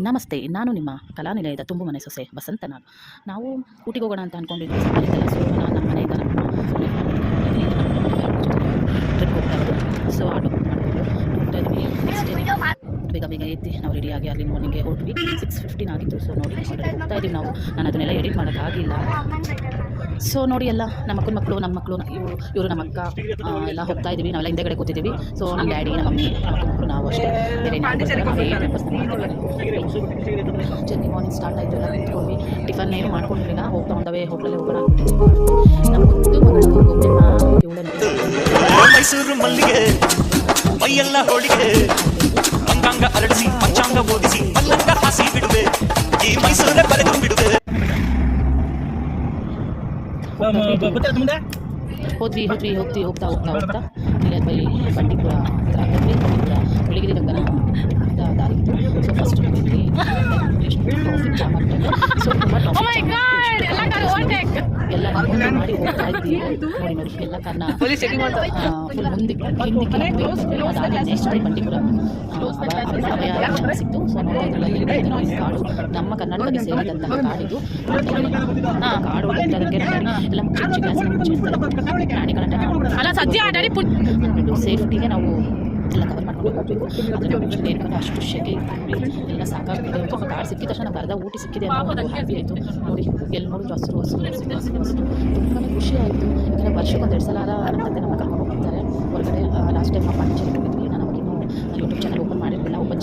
ನಮಸ್ತೆ, ನಾನು ನಿಮ್ಮ ಕಲಾನಿಲಯದ ತುಂಬು ಮನೆ ಸೊಸೆ ಬಸಂತ. ನಾವು ಊಟಿಗೆ ಹೋಗೋಣ ಅಂತ ಅಂದ್ಕೊಂಡಿದ್ವಿ. ಸಪ್ಪಾರಿದ್ದೆಲ್ಲ ಸೊ ನಮ್ಮ ಮನೆಯಿಂದ ಟ್ರಿಪ್ ಹೋಗ್ತಾ ಇರೋದು. ಸೊ ಆಟೋ ಬುಕ್ ಮಾಡಿಕೊಂಡು ಹೋಗ್ತಾ ಇದ್ವಿ. ನೆಕ್ಸ್ಟ್ ಬೇಗ ಬೇಗ ಎತ್ತಿ ನಾವು ರೆಡಿಯಾಗಿ ಅಲ್ಲಿ ಮಾರ್ನಿಂಗ್ಗೆ ಹೊರಟ್ವಿ. 6:15 ಆಗಿತ್ತು. ಸೊ ನೋಡಿ ಆಲ್ರೆಡಿ ಹೋಗ್ತಾ ಇದ್ದೀವಿ ನಾವು. ನಾನು ಅದನ್ನೆಲ್ಲ ಎಡಿಟ್ ಮಾಡೋಕ್ಕಾಗಿಲ್ಲ. ಸೊ ನೋಡಿ ಎಲ್ಲ ನಮ್ಮ ಅಕ್ಕನ ಮಕ್ಕಳು, ನಮ್ಮ ಮಕ್ಕಳು, ಇವರು ನಮ್ಮ ಅಕ್ಕ ಎಲ್ಲ ಹೋಗ್ತಾ ಇದ್ದೀವಿ. ನಾವೆಲ್ಲ ಹಿಂದೆಗಡೆ ಕೂತಿದ್ದೀವಿ. ಸೊ ನಮ್ಮ ಡ್ಯಾಡಿ, ನಮ್ಮ ಮಮ್ಮಿ, ನಮ್ಮ ಅಕ್ಕನ ಮಕ್ಕಳು, ನಾವು ಅಷ್ಟೇ. ಬೇರೆ ಜರ್ನಿ ಮಾರ್ನಿಂಗ್ ಸ್ಟಾರ್ಟ್ ಆಯಿತು. ಎಲ್ಲ ನಿಂತ್ಕೊಂಡ್ವಿ. ಟಿಫನ್ ಏನು ಮಾಡ್ಕೊಂಡಿರಲಿಲ್ಲ. ಹೋಗ್ತಾ ಒಂದವೇ ಹೋಟ್ಲಲ್ಲಿ ಹೋಗೋಣ ನಮ್ಮ ಮುದ್ದು ಮಗಳು ಮೈಸೂರು ಮಲ್ಲಿಗೆ ಮೈಯೆಲ್ಲ ಹೋಳಿಗೆ ಅಂಗಾಂಗ ಅರಳಿಸಿ ಪಂಚಾಂಗ ಓದಿಸಿ ಮಲ್ಲಂಗ ಹಾಸಿ ಬಿಡುವೆ ಈ ಮೈಸೂರೇ ಬರೆದು ಬಿಡುವೆ. ಹೋಗ್ತಾ ಇಲ್ಲಿ ಬಂಡೀಪುರ ಬೆಳಗಿರಿ ರಂಗನ ದಾರಿ ಇತ್ತು. ಸೊ ಫಸ್ಟ್ ಟ್ರಾಫಿಕ್ ಜಾಮ್ ಆಗ್ತದೆ. ಸೊ ತುಂಬ ಎಲ್ಲ ಮಾಡಿ ಹೋಗ್ತಾ ಇದ್ದೀವಿ. ನೋಡಿ ಎಲ್ಲ ಕಾರಣ ಫುಲ್ ಮುಂದಕ್ಕೆ ಅದಾಗಿ ನೆಕ್ಸ್ಟ್ ಬಂಡೀಪುರ ಅಭಯ ಸಿಕ್ತು. ಸೊ ಕಾಡು ನಮ್ಮ ಕರ್ನಾಟಕಕ್ಕೆ ಸೇರಿದಂತಹ ಕಾಡಿದು. ಕಾಡು ಅದಕ್ಕೆ ಎಲ್ಲ ಪ್ರಾಣಿಗಳನ್ನ ಸೇಫ್ಟಿಗೆ ನಾವು ಎಲ್ಲ ಕವರ್ ಮಾಡ್ಕೊಂಡು ಹೋಗಬೇಕು. ಏನಕ್ಕೆ ಅಷ್ಟು ಶೆಕೆ ಎಲ್ಲ ಸಾಕಾಗ್ತಿದೆ. ಸ್ವಲ್ಪ ಕಾಡು ಸಿಕ್ಕಿದ ತಕ್ಷಣ ನಮ್ಗೆ ಅರ್ಧ ಊಟಿ ಸಿಕ್ಕಿದೆ ಅನ್ನೋ ಹ್ಯಾಪಿ ಆಯಿತು. ನೋಡಿ ಎಲ್ಲಿ ನೋಡಿದ್ರು ಹಸಿರು ತುಂಬಾ ಖುಷಿ ಆಯಿತು. ಯಾಕಂದರೆ ವರ್ಷಕ್ಕೊಂದು 2 ಸಲ ನಮ್ಮ ತಂದೆ ನಮ್ಮ ಕರ್ಕೊಂಡು ಹೋಗ್ತಾರೆ ಹೊರಗಡೆ. ಲಾಸ್ಟ್ ಟೈಮ್ ನಾವು ಪಾಂಡಿಚೇರಿಗೆ ಹೋಗಿದ್ವಿ. ನಾನು ಅವಾಗಿನ್ನೂ ಯೂಟ್ಯೂಬ್ ಚಾನಲ್ ಓಪನ್ ಮಾಡಿರಲಿಲ್ಲ. ಓಪನ್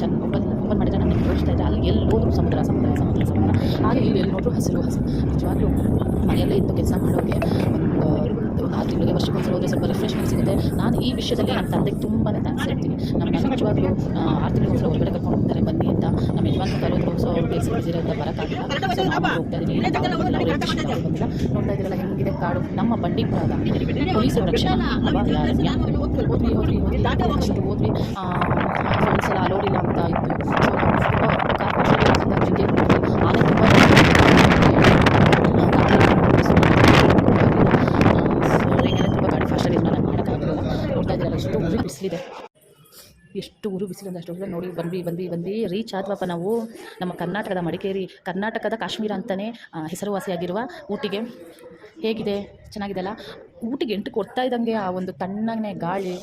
ಮಾಡಿದ್ರೆ ನನಗೆ ತೋರಿಸ್ತಾ ಇದ್ದೆ. ಅಲ್ಲಿ ಎಲ್ಲಿ ಹೋದ್ರು ಸಮುದ್ರ ಹಾಗೆ ಇಲ್ಲಿ ಎಲ್ಲಿ ನೋಡಿದ್ರು ಹಸಿರು. ನಿಜವಾಗ್ಲೂ ಮನೆಯಲ್ಲೇ ಇದ್ದು ಕೆಲಸ ಮಾಡೋಕ್ಕೆ ಒಂದು 6 ತಿಂಗಳಿಗೆ ವರ್ಷಕ್ಕೊಂದ್ಸಲ ಹೋದರೆ ಸ್ವಲ್ಪ ರಿಫ್ರೆಶ್ಮೆಂಟ್ ಸಿಗುತ್ತೆ. ನಾನು ಈ ವಿಷಯದಲ್ಲಿ ನಮ್ಮ ತಂದೆಗೆ ತುಂಬಾ ಥ್ಯಾಂಕ್ಸ್ ಹೇಳ್ತೀನಿ. ನಮ್ಮನ್ನ ನಿಜವಾಗ್ಲೂ 6 ತಿಂಗಳಿಗೊಂದ್ಸಲ ಹೊರಗಡೆ ಕರ್ಕೊಂಡು ಹೋಗ್ತಾರೆ ಬನ್ನಿ ಅಂತ. ನಮ್ಮ ಯಜಮಾನ್ರು ಕರೋದ್ರು. ಸೊ ಅವ್ರು ಕೆಲಸ ಬಿಸಿರೋದ ಬರೋಕ್ಕಾಗಿಲ್ಲ. ಸೊ ನಾವು ಹೋಗ್ತಾ ಇದ್ದೀವಿ. ನೋಡ್ತಾ ಇದ್ದೀರಲ್ಲ ಹೆಂಗಿದೆ ಕಾಡು. ನಮ್ಮ ಬಂಡೀಪುರದ ಪೊಲೀಸರ ರಕ್ಷಣಾ ಅಭಯಾರಣ್ಯ ಹೋದ್ವಿ. ಒಂದ್ಸಲ ಅಲೋಡಿಲ್ಲ ಅಂತ ಇತ್ತು. ಸೊ ಜಿಗೆ ಆನೆ ತುಂಬ ಎಷ್ಟು ಊರು ಬಿಸಿಲು ಅಂದರೆ ಅಷ್ಟು ನೋಡಿ ಬಂದು ರೀಚ್ ಆದ್ವಪ್ಪ ನಾವು ನಮ್ಮ ಕರ್ನಾಟಕದ ಮಡಿಕೇರಿ, ಕರ್ನಾಟಕದ ಕಾಶ್ಮೀರ ಅಂತಲೇ ಹೆಸರುವಾಸಿಯಾಗಿರುವ ಊಟಿಗೆ. ಹೇಗಿದೆ? ಚೆನ್ನಾಗಿದೆ ಅಲ್ಲ? ಊಟಿಗೆ ಎಂಟು ಕೊಡ್ತಾ ಇದ್ದಂಗೆ ಆ ಒಂದು ತಣ್ಣನೆ ಗಾಳಿ,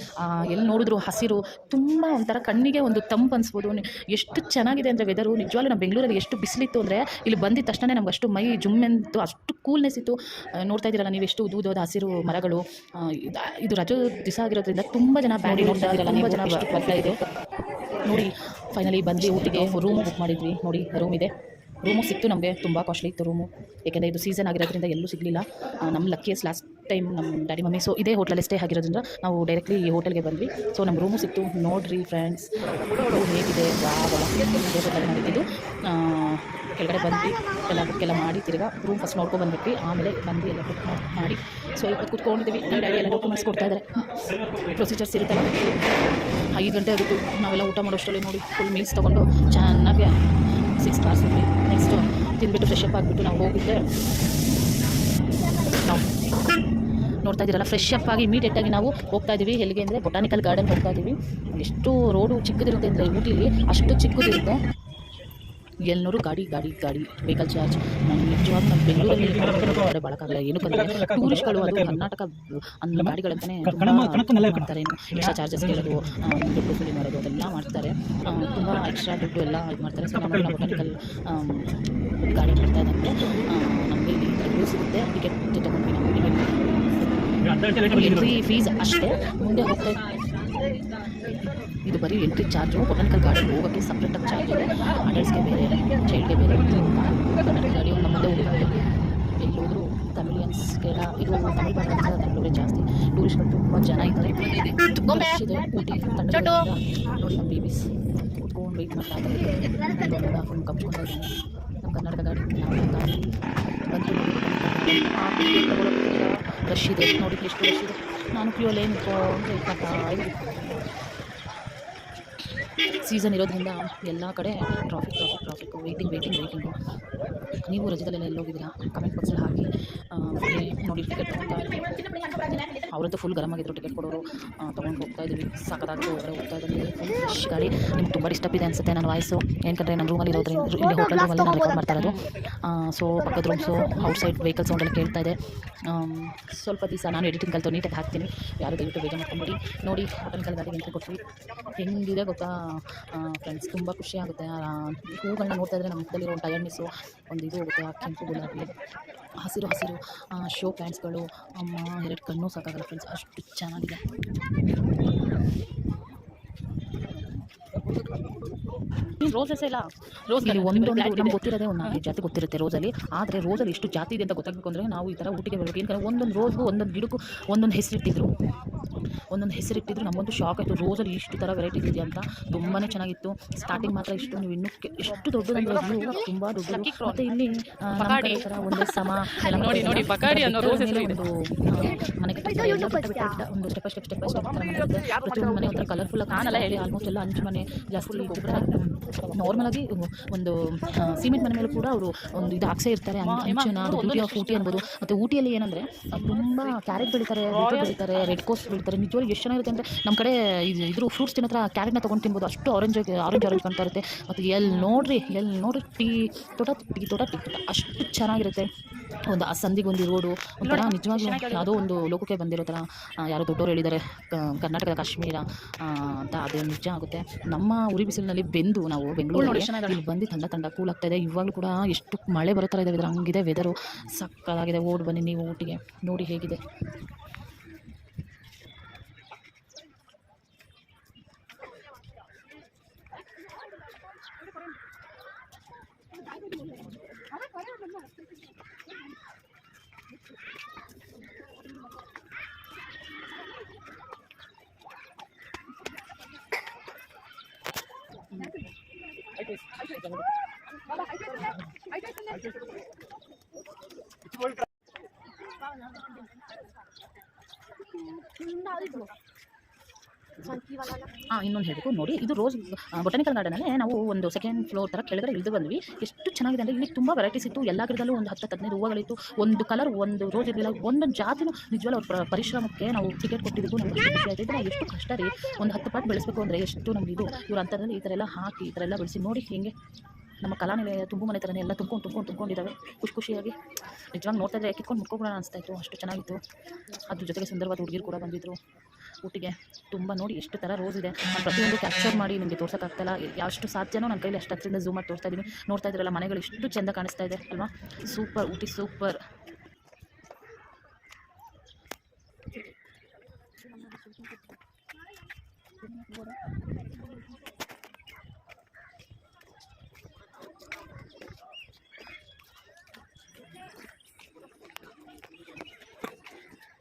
ಎಲ್ಲಿ ನೋಡಿದ್ರು ಹಸಿರು, ತುಂಬ ಒಂಥರ ಕಣ್ಣಿಗೆ ಒಂದು ತಂಪು ಅನಿಸ್ಬೋದು. ಎಷ್ಟು ಚೆನ್ನಾಗಿದೆ ಅಂದರೆ ವೆದರು. ನಿಜವಾಗ್ಲೂ ನಮ್ಮ ಬೆಂಗಳೂರಲ್ಲಿ ಎಷ್ಟು ಬಿಸಿಲಿತ್ತು ಅಂದರೆ ಇಲ್ಲಿ ಬಂದಿದ್ದ ತಕ್ಷಣ ನಮ್ಗೆ ಅಷ್ಟು ಮೈ ಜುಮ್ಮೆಂತು, ಅಷ್ಟು ಕೂಲ್ನೆಸ್ ಇತ್ತು. ನೋಡ್ತಾ ಇದ್ದೀರಲ್ಲ ನೀವು ಎಷ್ಟು ಉದ್ದೋದ ಹಸಿರು ಮರಗಳು. ಇದು ರಜೆ ದಿವಸ ಆಗಿರೋದ್ರಿಂದ ತುಂಬ ಜನ ಬ್ಯಾಂಡಿ ನೋಡ್ತಾ ಇದ್ದೀರಲ್ಲ, ತುಂಬ ಜನ ಎಷ್ಟು ಬರ್ತಾ ಇದೆ ನೋಡಿ. ಫೈನಲಿ ಬಂದ್ವಿ ಊಟಿಗೆ. ರೂಮ್ ಬುಕ್ ಮಾಡಿದ್ವಿ. ನೋಡಿ ರೂಮ್ ಇದೆ. ರೂಮು ಸಿಕ್ತು ನಮಗೆ. ತುಂಬ ಕಾಸ್ಟ್ಲಿ ಇತ್ತು ರೂಮು, ಏಕೆಂದರೆ ಇದು ಸೀಸನ್ ಆಗಿರೋದ್ರಿಂದ ಎಲ್ಲೂ ಸಿಗಲಿಲ್ಲ. ನಮ್ಮ ಲಕ್ಕಿಯಸ್ ಲಾಸ್ಟ್ ಟೈಮ್ ನಮ್ಮ ಡ್ಯಾಡಿ ಮಮ್ಮಿ ಸೊ ಇದೇ ಹೋಟೆಲಲ್ಲಿ ಸ್ಟೇ ಆಗಿರೋದ್ರಿಂದ ನಾವು ಡೈರೆಕ್ಟ್ಲಿ ಈ ಹೋಟೆಲ್ಗೆ ಬಂದ್ವಿ. ಸೊ ನಮ್ಮ ರೂಮು ಸಿಕ್ತು. ನೋಡಿರಿ ಫ್ರೆಂಡ್ಸ್ ಹೇಗಿದೆ. ಇದೇ ಹೋಟೆಲ್ ಮಾಡಿದ್ದು. ಕೆಳಗಡೆ ಬಂದ್ವಿ, ಎಲ್ಲ ಬುಕ್ಕೆಲ್ಲ ಮಾಡಿ ತಿರ್ಗಾ ರೂಮ್ ಫಸ್ಟ್ ನೋಡ್ಕೊಂಡು ಬಂದ್ಬಿಟ್ವಿ. ಆಮೇಲೆ ಬಂದು ಎಲ್ಲ ಬುಕ್ ಮಾಡಿ ಸ್ವಲ್ಪ ಕೂತ್ಕೊಂಡಿದ್ದೀವಿ. ನಮ್ಮ ಡ್ಯಾಡಿ ಎಲ್ಲ ಡಾಕ್ಯುಮೆಂಟ್ಸ್ ಕೊಡ್ತಾ ಇದ್ದಾರೆ. ಪ್ರೊಸೀಜರ್ಸ್ ಇರುತ್ತಲ್ಲ. 5 ಗಂಟೆ ಆಗಿತ್ತು. ನಾವೆಲ್ಲ ಊಟ ಮಾಡೋಷ್ಟರಲ್ಲಿ ನೋಡಿ ಫುಲ್ ಮೀಲ್ಸ್ ತೊಗೊಂಡು ಚೆನ್ನಾಗಿ 6 ಕಾರ್ಸ್ ಹೋಗಿ ನೆಕ್ಸ್ಟು ತಿಂದ್ಬಿಟ್ಟು ಫ್ರೆಶ್ ಅಪ್ ಆಗಿಬಿಟ್ಟು ನಾವು ಹೋಗಿದ್ದೆ. ನಾವು ನೋಡ್ತಾ ಇದ್ದೀರಲ್ಲ ಫ್ರೆಶ್ ಅಪ್ ಆಗಿ ಇಮಿಡಿಯೇಟಾಗಿ ನಾವು ಹೋಗ್ತಾ ಇದ್ದೀವಿ. ಎಲ್ಲಿಗೆ ಅಂದರೆ ಬೊಟಾನಿಕಲ್ ಗಾರ್ಡನ್ ಹೋಗ್ತಾ ಇದ್ದೀವಿ. ಎಷ್ಟು ರೋಡು ಚಿಕ್ಕದಿರುತ್ತೆ ಅಂದರೆ ಊಟಿಲಿ ಅಷ್ಟು ಚಿಕ್ಕದಿರುತ್ತೆ. ಎಲ್ಲರೂ ಗಾಡಿ ವೆಹಿಕಲ್ ಚಾರ್ಜ್. ನಾನು ನಿಜವಾಗ ನಮ್ಮ ಬೆಂಗಳೂರಲ್ಲಿ ಬಳಕಾಗಲ್ಲ. ಏನಕ್ಕಂದರೆ ಟೂರಿಸ್ಟ್ಗಳು ಅದು ಕರ್ನಾಟಕ ಅನ್ನೋ ಗಾಡಿಗಳಂತಲೇ ಮಾಡ್ತಾರೆ. ಎಕ್ಸ್ಟ್ರಾ ಚಾರ್ಜಸ್ ಕೇಳೋದು, ದುಡ್ಡು ಫುಲಿ ಮಾಡೋದು ಅದೆಲ್ಲ ಮಾಡ್ತಾರೆ. ತುಂಬ ಎಕ್ಸ್ಟ್ರಾ ದುಡ್ಡು ಎಲ್ಲ ಇದು ಮಾಡ್ತಾರೆ. ಸೊ ನಮ್ಮ ಬೊಟಾನಿಕಲ್ ಗಾಡಿ ಮಾಡ್ತಾ ಇದ್ದಂತೆ ನಮಗೆ ಇಲ್ಲಿ ಸಿಗುತ್ತೆ. ಟಿಕೆಟ್ ತೊಗೊಂಡ್ವಿ ನಾವು. ಎಂಟ್ರಿ ಫೀಸ್ ಅಷ್ಟೇ. ಮುಂದೆ ಹೋಗ್ತಾ ಇದು ಬರೀ ಎಂಟ್ರಿ ಚಾರ್ಜು. ಬೊಟಾನಿಕಲ್ ಗಾರ್ಡನ್ ಹೋಗೋಕ್ಕೆ ಸಪ್ರೇಟಾಗಿ ಚಾರ್ಜ್ ಇದೆ. ಅಡಲ್ಟ್ಸ್ಗೆ ಬೇರೆ, ಚೈಲ್ಡ್ಗೆ ಬೇರೆ. ಕರ್ನಾಟಕ ಗಾಡಿ ನಮ್ಮದೇ ಹೋಗ್ತಾರೆ. ಎಲ್ಲೋದ್ರು ತಮಿಳಿಯನ್ಸ್ಗೆಲ್ಲ ಇದು ತಮಿಳ್ ಭಾಷೆ ತಮಿಳವರೇ ಜಾಸ್ತಿ. ಟೂರಿಸ್ಟ್ಗಳು ತುಂಬ ಜನ ಇದ್ದಾರೆ. ತುಂಬ ರಶ್ ಇದೆ ಊಟಿ. ನೋಡಿ ನಮ್ಮ ಬೇಬೀಸ್ ಕೂತ್ಕೊಂಡು ವೆಯ್ಟ್ ಮಾಡ್ತಾ ಇದ್ದಾರೆ. ಫುಲ್ ಕಪ್ಸ್ಕೊತಾ ಇದ್ದೀನಿ. ನಮ್ಮ ಕರ್ನಾಟಕ ಗಾಡಿ ಬಂತು. ರಶ್ ಇದೆ ನೋಡಿ, ಎಷ್ಟು ರಶ್ ಇದೆ. ನಾನು ಕ್ಯೂ ಅಲ್ಲೇ ನಿಂತ್ಕೊಂಡು ವೆಯ್ಟ್ ಮಾಡ್ತಾ ಇದ್ದೀನಿ. ಸೀಸನ್ ಇರೋದ್ರಿಂದ ಎಲ್ಲ ಕಡೆ ಟ್ರಾಫಿಕ್ ವೇಟಿಂಗು. ನೀವು ರಜದಲ್ಲೆಲ್ಲ ಎಲ್ಲಿ ಹೋಗಿದ್ದೀರಾ ಕಮೆಂಟ್ ಬಾಕ್ಸಲ್ಲಿ ಹಾಕಿ. ನೋಡಿ ಟಿಕೆಟ್ ತೊಗೊತಾ ಇದ್ವಿ, ಅವರಂತೂ ಫುಲ್ ಗರಮ್ ಆಗಿದ್ರು ಟಿಕೆಟ್ ಕೊಡೋರು. ತೊಗೊಂಡು ಹೋಗ್ತಾ ಇದ್ದೀವಿ, ಸಾಕಾಗಿ ಹೊರಗಡೆ ಹೋಗ್ತಾ ಇದ್ದೀವಿ. ಫುಲ್ ಫ್ರೆಶ್ ಗಾಡಿ. ನಿಮ್ಗೆ ತುಂಬ ಡಿಸ್ಟರ್ಬ್ ಇದೆ ಅನಿಸುತ್ತೆ ನನ್ನ ವಾಯ್ಸು, ಏನಂದರೆ ನನ್ನ ರೂಮಲ್ಲಿ ಇರೋದ್ರಿಂದ ಇಲ್ಲಿ ಹೋಟೆಲ್ ರೂಮಲ್ಲಿ ನಾನು ರೆಕಾರ್ಡ್ ಮಾಡ್ತಾ ಇರೋದು. ಸೊ ಪಕ್ಕದ ರೂಮ್ಸು ಔಟ್ಸೈಡ್ ವೆಹಿಕಲ್ ಸೌಂಡಲ್ಲಿ ಕೇಳ್ತಾ ಇದೆ. ಸ್ವಲ್ಪ ದಿವಸ ನಾನು ಎಡಿಟಿಂಗ್ ಕಲಿತು ನೀಟಾಗಿ ಹಾಕ್ತೀನಿ, ಯಾರು ದಯವಿಟ್ಟು ಬೇಗ ಮಾಡ್ಕೊಂಬಿಡಿ. ನೋಡಿ ಹೋಟೆಲ್ ಗಾಡಿಗೆ ಎಂಟ್ರಿ ಕೊಟ್ವಿ, ಹೆಂಗಿದೆ ಗೊತ್ತಾ ಫ್ರೆಂಡ್ಸ್, ತುಂಬ ಖುಷಿ ಆಗುತ್ತೆ. ಹೂಗಳನ್ನ ನೋಡ್ತಾ ಇದ್ದರೆ ನಮ್ಮ ಮುಖದಲ್ಲಿರೋ ಒಂದು ಟಯರ್ಡ್ನೆಸ್ಸು ಒಂದು ಇದು ಹೋಗುತ್ತೆ. ಆ ಕೆಂಪು ಗುಲಾಬಿ, ಹಸಿರು ಶೋ ಪ್ಯಾಂಟ್ಸ್ಗಳು, ಅಮ್ಮ 2 ಕಣ್ಣು ಸಾಕಾಗಲ್ಲ ಫ್ರೆಂಡ್ಸ್, ಅಷ್ಟು ಚೆನ್ನಾಗಿದೆ. ರೋಸಸ್ ಎಲ್ಲ ರೋಸಲ್ಲಿ ಒಂದೊಂದು ನಮ್ಗೆ ಗೊತ್ತಿರೋದೇ ಒಂದು 4 ಜಾತಿ ಗೊತ್ತಿರುತ್ತೆ ರೋಸಲ್ಲಿ. ಆದರೆ ರೋಸಲ್ಲಿ ಎಷ್ಟು ಜಾತಿ ಇದೆ ಅಂತ ಗೊತ್ತಾಗಬೇಕು ಅಂದರೆ ನಾವು ಈ ಥರ ಊಟಿಗೆ ಬರಬೇಕು. ಏನಕ್ಕೆ ಒಂದೊಂದು ರೋಸ್ಗೂ ಒಂದೊಂದು ಗಿಡಕ್ಕೂ ಒಂದೊಂದು ಹೆಸರಿಟ್ಟಿದ್ರು. ನಮಗೊಂದು ಶಾಕ್ ಆಯಿತು, ರೋಸಲ್ಲಿ ಇಷ್ಟು ಥರ ವೆರೈಟೀಸ್ ಇದೆಯಾ ಅಂತ. ತುಂಬಾ ಚೆನ್ನಾಗಿತ್ತು. ಸ್ಟಾರ್ಟಿಂಗ್ ಮಾತ್ರ ಇಷ್ಟು, ನೀವು ಇನ್ನೂ ಎಷ್ಟು ದೊಡ್ಡದಂದ್ರೆ ವ್ಯೂ ತುಂಬ ದೊಡ್ಡದು. ಮತ್ತು ಇಲ್ಲಿ ಥರ ಒಂದೇ ಸಮ ನೋಡಿ ಮನೆ ಒಂದು ಸ್ಟೆಪ್ ಬೈ ಸ್ಟೆಪ್ ಪ್ರತಿಯೊಂದು ಮನೆ ಒಂಥರ ಕಲರ್ಫುಲ್ ಕಾಣಲ್ಲ ಹೇಳಿ. ಆಲ್ಮೋಸ್ಟ್ ಎಲ್ಲ ಹಂಚು ಮನೆ ಜಾಸ್ತಿ. ನಾರ್ಮಲ್ ಆಗಿ ಒಂದು ಸಿಮೆಂಟ್ ಮನೆ ಮೇಲೂ ಕೂಡ ಅವರು ಒಂದು ಇದು ಹಾಕ್ಸೇ ಇರ್ತಾರೆ ಹಂಚನ. ಅದು ಬ್ಯೂಟಿ ಆಫ್ ಊಟಿ ಅನ್ಬೋದು. ಮತ್ತು ಊಟಿಯಲ್ಲಿ ಏನಂದರೆ ತುಂಬ ಕ್ಯಾರೆಟ್ ಬೆಳೀತಾರೆ, ರೆಡ್ ಕೋಸ್ ಬೆಳೀತಾರೆ. ನಿಜವಾಗಿ ಎಷ್ಟು ಚೆನ್ನಾಗಿರುತ್ತೆ ಅಂದರೆ ನಮ್ಮ ಕಡೆ ಇದ್ರ ಫ್ರೂಟ್ಸ್ ತಿನ್ನೋ ಹತ್ರ ಕ್ಯಾರೆಟ್ನ ತೊಗೊಂಡು ತಿನ್ಬೋದು, ಅಷ್ಟು ಆರೆಂಜ್ ಕಾಣ್ತಾ ಇರುತ್ತೆ. ಮತ್ತು ಎಲ್ಲಿ ನೋಡ್ರಿ ಟೀ ತೋಟ ಅಷ್ಟು ಚೆನ್ನಾಗಿರುತ್ತೆ. ಒಂದು ಆ ಸಂದಿಗೊಂದು ರೋಡು ಒಂಥರ ನಿಜವಾಗ್ಲೂ ಯಾವುದೋ ಒಂದು ಲೋಕಕ್ಕೆ ಬಂದಿರೋ ಥರ. ಯಾರೋ ದೊಡ್ಡವರು ಹೇಳಿದ್ದಾರೆ ಕರ್ನಾಟಕದ ಕಾಶ್ಮೀರ ಅಂತ, ಅದು ನಿಜ ಆಗುತ್ತೆ. ನಮ್ಮ ಉರಿ ಬಿಸಿಲಿನಲ್ಲಿ ಬೆಂದು ನಾವು ಬೆಂಗಳೂರಲ್ಲಿ ಇಲ್ಲಿ ಬಂದು ತಂಡ ಕೂಲ್ ಆಗ್ತಾ ಇದೆ. ಇವಾಗಲೂ ಕೂಡ ಎಷ್ಟು ಮಳೆ ಬರೋ ಥರ ಇದೆ, ಇದ್ರ ಹಂಗಿದೆ ವೆದರು, ಸಕ್ಕತ್ತಾಗಿದೆ. ಓಡ್ ಬನ್ನಿ ನೀವು ಊಟಿಗೆ, ನೋಡಿ ಹೇಗಿದೆ. ಇನ್ನೊಂದು ಹೇಳಬೇಕು ನೋಡಿ, ಇದು ರೋಸ್ ಬೊಟಾನಿಕಲ್ ಗಾರ್ಡನಲ್ಲಿ ನಾವು ಒಂದು ಸೆಕೆಂಡ್ ಫ್ಲೋರ್ ಥರ ಕೆಳಗಡೆ ಇಳಿದು ಬಂದ್ವಿ. ಎಷ್ಟು ಚೆನ್ನಾಗಿದೆ ಅಂದರೆ ಇಲ್ಲಿ ತುಂಬ ವೆರೈಟೀಸ್ ಇತ್ತು. ಎಲ್ಲ ಗಿಡದಲ್ಲೂ ಒಂದು 10-15 ಹೂವುಗಳಿತ್ತು. ಒಂದು ಕಲರ್ ಒಂದು ರೋಸ್ ಇರಲಿಲ್ಲ, ಒಂದೊಂದು ಜಾತಿನೂ. ನಿಜವಾಗ್ಲೂ ಅವ್ರ ಪರಿಶ್ರಮಕ್ಕೆ ನಾವು ಟಿಕೆಟ್ ಕೊಟ್ಟಿದ್ದು ನಮಗೆ ಖುಷಿ ಆಯಿತು. ಇದನ್ನು ಎಷ್ಟು ಕಷ್ಟ ರೀ, ಒಂದು 10 ಪಾಟ್ ಬೆಳೆಸಬೇಕು ಅಂದರೆ ಎಷ್ಟು ನಮ್ಗೆ ಇದು. ಇವ್ರ ಅಂತರದಲ್ಲಿ ಈ ಥರ ಎಲ್ಲ ಹಾಕಿ ಈ ಥರ ಎಲ್ಲ ಬೆಳೆಸಿ ನೋಡಿ ಹೆಂಗೆ ನಮ್ಮ ಕಲಾನಿಲಯ ತುಂಬು ಮನೆ ಥರನೇ ಎಲ್ಲ ತುಂಬ್ಕೊಂಡಿದ್ದಾವೆ ಖುಷಿಯಾಗಿ. ನಿಜವಾಗಿ ನೋಡ್ತಾ ಇದ್ದರೆ ಕಿತ್ಕೊಂಡು ಮುಟ್ಕೊಬಿಡೋಣ ಅನಿಸ್ತಾ ಇತ್ತು, ಅಷ್ಟು ಚೆನ್ನಾಗಿತ್ತು. ಅದ್ರ ಜೊತೆಗೆ ಸುಂದರವಾದ ಹುಡುಗಿರು ಕೂಡ ಬಂದಿದ್ದರು ಊಟಿಗೆ. ತುಂಬ ನೋಡಿ ಎಷ್ಟು ಥರ ರೋಸ್ ಇದೆ. ನಾನು ಪ್ರತಿಯೊಂದು ಕ್ಯಾಪ್ಚರ್ ಮಾಡಿ ನಿಮಗೆ ತೋರ್ಸೋಕ್ಕಾಗ್ತಾಯಿಲ್ಲ, ಎಷ್ಟು ಸಾಧ್ಯನೋ ನನ್ನ ಕೈಲಿ ಅಷ್ಟು ಹತ್ತಿರದಿಂದ ಝೂಮ್ ಮಾಡಿ ತೋರಿಸ್ತಾ ಇದ್ದೀನಿ. ನೋಡ್ತಾ ಇದ್ರಲ್ಲ ಮನೆಗಳು ಎಷ್ಟು ಚೆಂದ ಕಾಣಿಸ್ತಾ ಇದೆ ಅಲ್ವಾ. Super Ooty, super.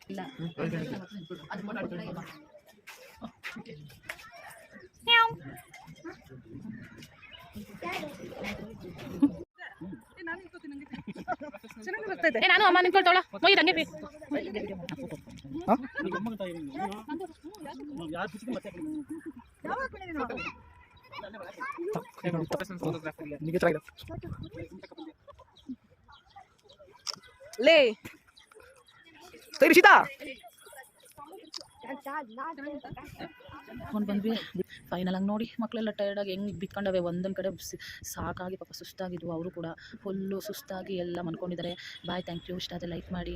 ಇಲ್ಲ ನಾನು ಅಮ್ಮ ನಿಂತ್ಕೊಳ್ತಾವಳ ಹಂಗೆ ಲೇ ಕೊಂಡು ಬಂದ್ವಿ ಫೈನಲ್ ಆಗಿ. ನೋಡಿ ಮಕ್ಕಳೆಲ್ಲ ಟೈರ್ಡಾಗಿ ಹೆಂಗೆ ಬಿತ್ಕೊಂಡವೆ ಒಂದೊಂದು ಕಡೆ ಸಾಕಾಗಿ ಪಾಪ ಸುಸ್ತಾಗಿದ್ವು. ಅವರು ಕೂಡ ಫುಲ್ಲು ಸುಸ್ತಾಗಿ ಎಲ್ಲ ಮನ್ಕೊಂಡಿದ್ದಾರೆ. ಬಾಯ್, ಥ್ಯಾಂಕ್ ಯು. ಇಷ್ಟ ಆದರೆ ಲೈಕ್ ಮಾಡಿ.